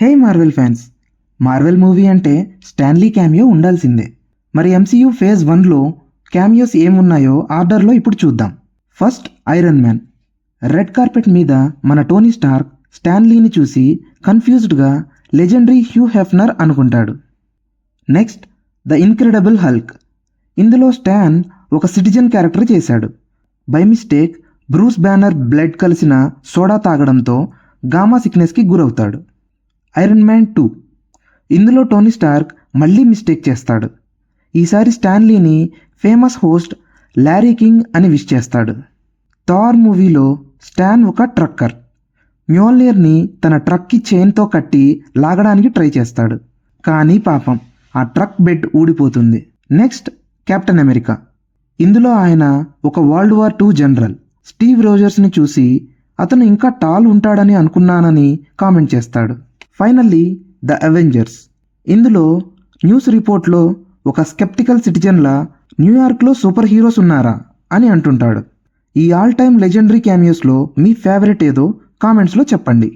హే Marvel fans, Marvel movie అంటే Stanley cameo ఉండాల్సిందే. మరి ఎంసీయూ ఫేజ్ 1లో క్యామియోస్ ఏమున్నాయో ఆర్డర్లో ఇప్పుడు చూద్దాం. First, iron man. Red carpet మీద మన టోనీ స్టార్క్ స్టాన్లీని చూసి కన్ఫ్యూజ్డ్గా లెజెండరీ హ్యూ హెఫ్నర్ అనుకుంటాడు. Next, the incredible Hulk. ఇందులో స్టాన్ ఒక సిటిజన్ క్యారెక్టర్ చేశాడు. By mistake Bruce Banner blood కలిసిన సోడా తాగడంతో గామా సిక్నెస్కి గురవుతాడు. Iron man 2. ఇందులో టోనీ స్టార్క్ మళ్ళీ మిస్టేక్ చేస్తాడు. ఈసారి స్టాన్లీని ఫేమస్ హోస్ట్ లారీ కింగ్ అని విష్ చేస్తాడు. థార్ మూవీలో స్టాన్ ఒక ట్రక్కర్. మ్యోల్నిర్ని తన ట్రక్కి చైన్తో కట్టి లాగడానికి ట్రై చేస్తాడు. కానీ పాపం ఆ ట్రక్ బెడ్ ఊడిపోతుంది. Next, captain America. ఇందులో ఆయన ఒక వరల్డ్ వార్ 2 జనరల్. స్టీవ్ రోజర్స్ని చూసి అతను ఇంకా టాల్ ఉంటాడని అనుకున్నానని కామెంట్ చేస్తాడు. Finally, the Avengers. ఇందులో న్యూస్ రిపోర్ట్లో ఒక స్కెప్టికల్ సిటిజన్లా న్యూయార్క్లో సూపర్ హీరోస్ ఉన్నారా అని అంటుంటాడు. ఈ ఆల్ టైమ్ లెజెండరీ క్యామియోస్లో మీ ఫేవరెట్ ఏదో కామెంట్స్లో చెప్పండి.